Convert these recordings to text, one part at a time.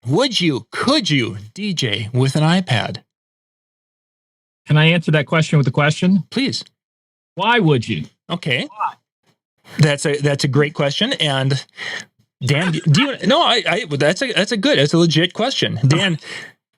Could you DJ with an iPad? Can I answer that question with a question? Please. Why would you? Okay. Why? That's a great question. And Dan, do you? No, that's a legit question. Dan,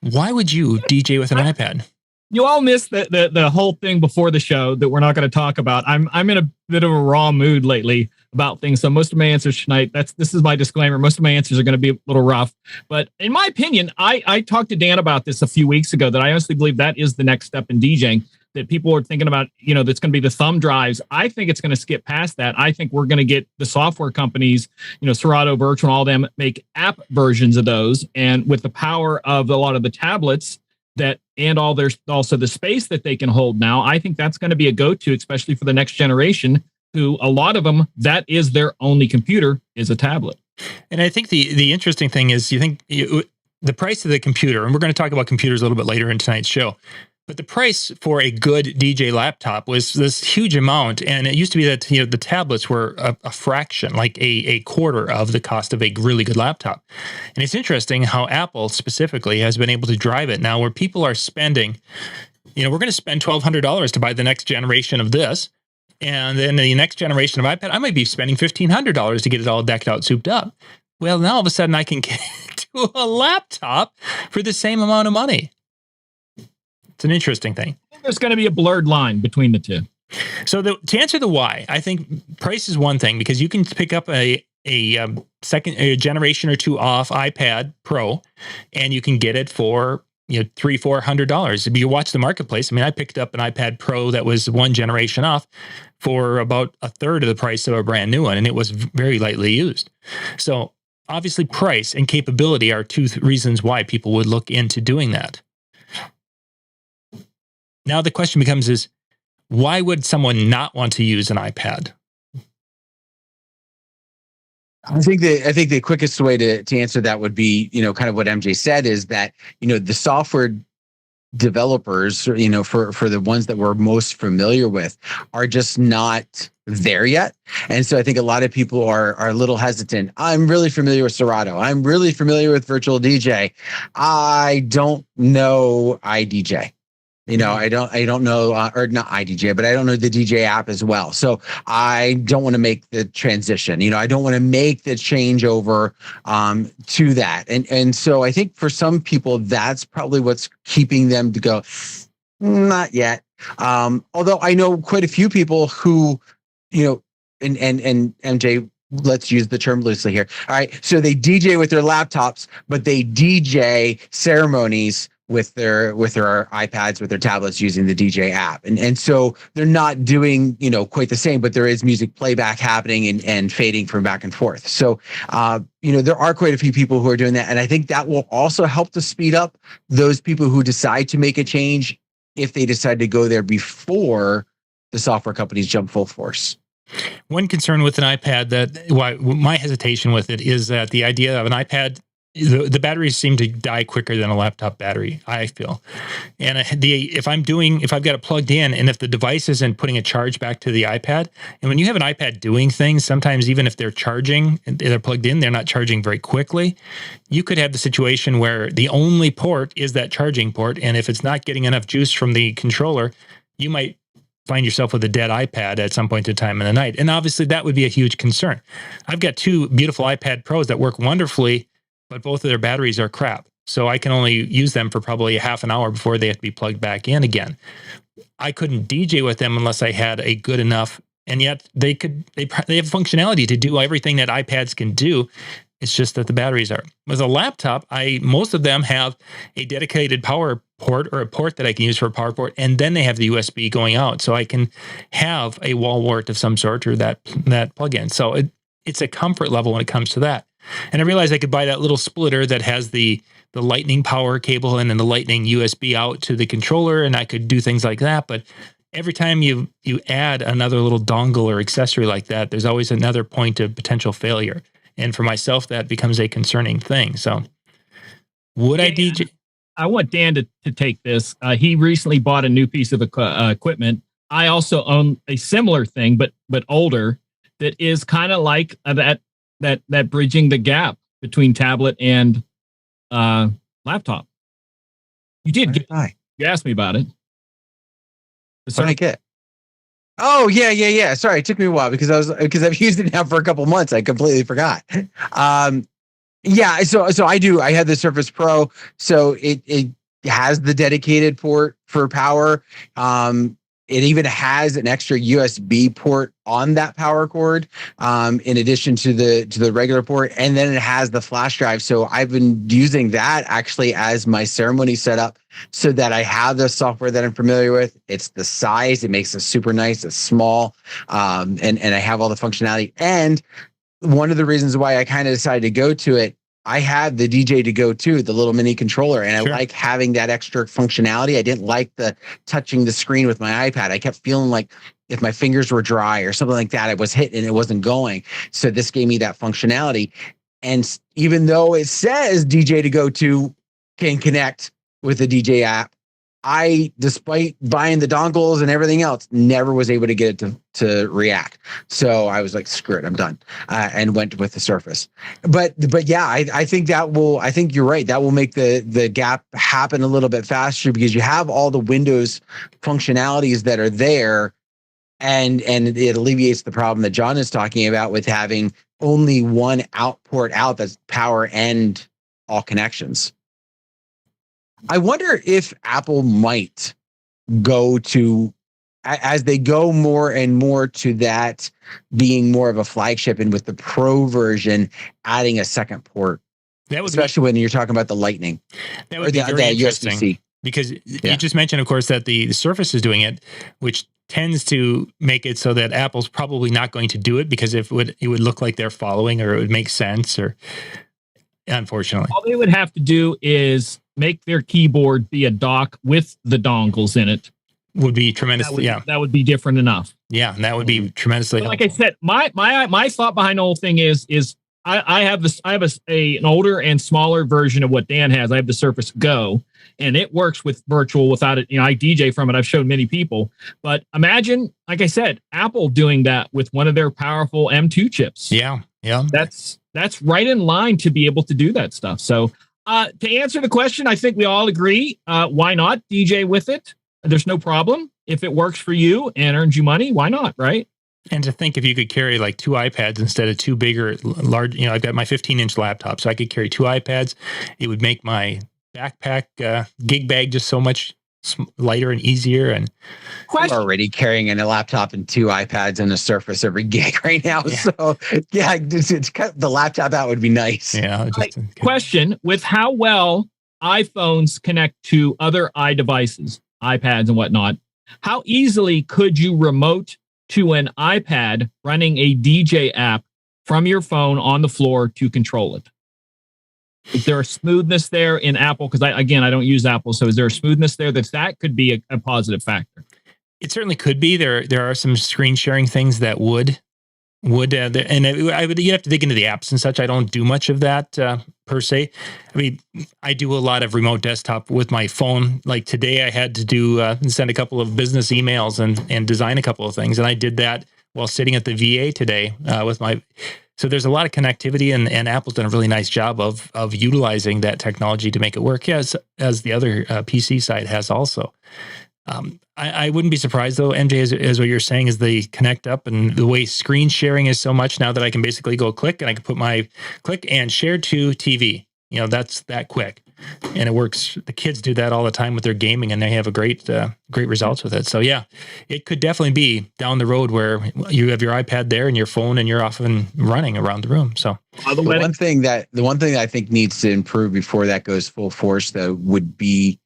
why would you DJ with an iPad? You all missed the whole thing before the show that we're not going to talk about. I'm in a bit of a raw mood lately about things. So most of my answers tonight, this is my disclaimer. Most of my answers are going to be a little rough. But in my opinion, I talked to Dan about this a few weeks ago, that I honestly believe that is the next step in DJing, that people are thinking about, that's going to be the thumb drives. I think it's going to skip past that. I think we're going to get the software companies, Serato, Virtual, all them make app versions of those. And with the power of a lot of the tablets and there's also the space that they can hold now, I think that's going to be a go-to, especially for the next generation, who a lot of them, that is their only computer, is a tablet. And I think the interesting thing is, the price of the computer, and we're going to talk about computers a little bit later in tonight's show, but the price for a good DJ laptop was this huge amount. And it used to be that, the tablets were a fraction, like a quarter of the cost of a really good laptop. And it's interesting how Apple specifically has been able to drive it now, where people are spending, we're going to spend $1,200 to buy the next generation of this. And then the next generation of iPad, I might be spending $1,500 to get it all decked out, souped up. Well, now all of a sudden I can get to a laptop for the same amount of money. It's an interesting thing. I think there's going to be a blurred line between the two. So to answer the why, I think price is one thing, because you can pick up a generation or two off iPad Pro, and you can get it for $300-$400. If you watch the marketplace, I picked up an iPad Pro that was one generation off for about a third of the price of a brand new one, and it was very lightly used. So obviously, price and capability are two reasons why people would look into doing that. Now the question becomes why would someone not want to use an iPad? I think the quickest way to answer that would be, kind of what MJ said, is that, the software developers, for the ones that we're most familiar with, are just not there yet. And so I think a lot of people are a little hesitant. I'm really familiar with Serato. I'm really familiar with Virtual DJ. I don't know iDJ. I don't know, or not iDJ, but I don't know the DJ app as well. So I don't want to make the transition. I don't want to make the change over to that. And so I think for some people, that's probably what's keeping them to go, not yet. Although I know quite a few people who, and MJ, let's use the term loosely here. All right. So they DJ with their laptops, but they DJ ceremonies with their iPads, with their tablets, using the DJ app. And so they're not doing, quite the same, but there is music playback happening and fading from back and forth. So, there are quite a few people who are doing that. And I think that will also help to speed up those people who decide to make a change, if they decide to go there before the software companies jump full force. One concern with an iPad, my hesitation with it, is that the idea of an iPad, the batteries seem to die quicker than a laptop battery, I feel. And if I've got it plugged in, and if the device isn't putting a charge back to the iPad, and when you have an iPad doing things, sometimes even if they're charging, they're plugged in, they're not charging very quickly. You could have the situation where the only port is that charging port, and if it's not getting enough juice from the controller, you might find yourself with a dead iPad at some point in time in the night. And obviously that would be a huge concern. I've got two beautiful iPad Pros that work wonderfully, but both of their batteries are crap. So I can only use them for probably a half an hour before they have to be plugged back in again. I couldn't DJ with them unless I had a good enough, and yet they have functionality to do everything that iPads can do. It's just that the batteries are. With a laptop, most of them have a dedicated power port, or a port that I can use for a power port, and then they have the USB going out, so I can have a wall wart of some sort, or that plug-in. So it's a comfort level when it comes to that. And I realized I could buy that little splitter that has the lightning power cable and then the lightning USB out to the controller, and I could do things like that. But every time you add another little dongle or accessory like that, there's always another point of potential failure. And for myself, that becomes a concerning thing. So would I DJ? I want Dan to take this. He recently bought a new piece of equipment. I also own a similar thing, but older, that is kind of like that bridging the gap between tablet and laptop. You did get it. You asked me about it. What did I get? Oh yeah. Sorry, it took me a while because I've used it now for a couple months. I completely forgot. Yeah, so I do. I had the Surface Pro, so it has the dedicated port for power. It even has an extra USB port on that power cord, in addition to the regular port, and then it has the flash drive. So I've been using that actually as my ceremony setup, so that I have the software that I'm familiar with. It's the size; it makes it super nice. It's small, and I have all the functionality. And one of the reasons why I kind of decided to go to it, I had the DJ to go to, the little mini controller, and I like having that extra functionality. I didn't like the touching the screen with my iPad. I kept feeling like if my fingers were dry or something like that, I was hitting and it wasn't going. So this gave me that functionality. And even though it says DJ to go to can connect with the DJ app, I, despite buying the dongles and everything else, never was able to get it to react. So I was like, screw it, I'm done, and went with the Surface. But yeah, I think I think you're right. That will make the gap happen a little bit faster because you have all the Windows functionalities that are there, and it alleviates the problem that John is talking about with having only one port out that's power and all connections. I wonder if Apple might go to, as they go more and more to that being more of a flagship, and with the Pro version adding a second port, especially when you're talking about the Lightning. That would be very interesting. USB-C. Because you just mentioned, of course, that the Surface is doing it, which tends to make it so that Apple's probably not going to do it because it would look like they're following, or it would make sense, or unfortunately. All they would have to do is make their keyboard be a dock with the dongles in it. Would be tremendously, that would be different enough. Yeah, and that would be tremendously helpful. Like I said, my thought behind the whole thing is I have an older and smaller version of what Dan has. I have the Surface Go, and it works with virtual without it. I DJ from it. I've showed many people, but imagine, like I said, Apple doing that with one of their powerful M2 chips. Yeah. That's right in line to be able to do that stuff. So to answer the question, I think we all agree. Why not DJ with it? There's no problem. If it works for you and earns you money, why not, right? And to think if you could carry like 2 iPads instead of 2 bigger, large, I've got my 15-inch laptop, so I could carry 2 iPads. It would make my backpack gig bag just so much lighter and easier. And I'm already carrying a laptop and 2 iPads and a Surface every gig right now. Yeah. So yeah, just cut the laptop out would be nice. Yeah. Question: with how well iPhones connect to other iDevices, iPads and whatnot, how easily could you remote to an iPad running a DJ app from your phone on the floor to control it? Is there a smoothness there in Apple? Because I don't use Apple. So is there a smoothness there that could be a positive factor? It certainly could be. There are some screen sharing things that would, you'd have to dig into the apps and such. I don't do much of that per se. I mean, I do a lot of remote desktop with my phone. Like today I had to send a couple of business emails and design a couple of things. And I did that while sitting at the VA today so there's a lot of connectivity, and Apple's done a really nice job of utilizing that technology to make it work, as the other PC side has also. I wouldn't be surprised though, MJ, as what you're saying is the connect up, and the way screen sharing is so much now that I can basically go click and I can put my click and share to TV. That's that quick, and it works. The kids do that all the time with their gaming, and they have a great results with it. So yeah, it could definitely be down the road where you have your iPad there and your phone, and you're off and running around the room. So the one thing that I think needs to improve before that goes full force though would be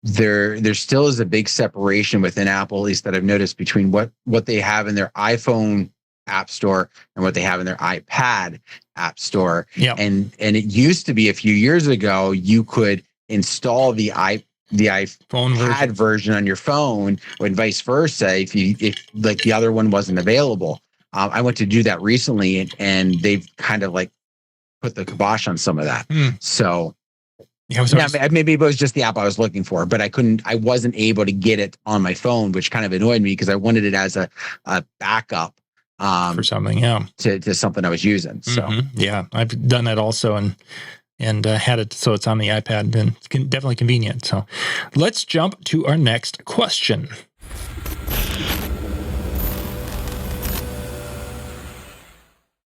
there still is a big separation within Apple, at least that I've noticed, between what they have in their iPhone app store and what they have in their iPad app store. Yeah. And it used to be a few years ago, you could install the iPhone version on your phone, and vice versa if like the other one wasn't available. I went to do that recently, and they've kind of like put the kibosh on some of that. So maybe it was just the app I was looking for, but I wasn't able to get it on my phone, which kind of annoyed me because I wanted it as a backup for something, to something I was using. So yeah, I've done that also, and and had it so it's on the iPad, and it's definitely convenient. So let's jump to our next question.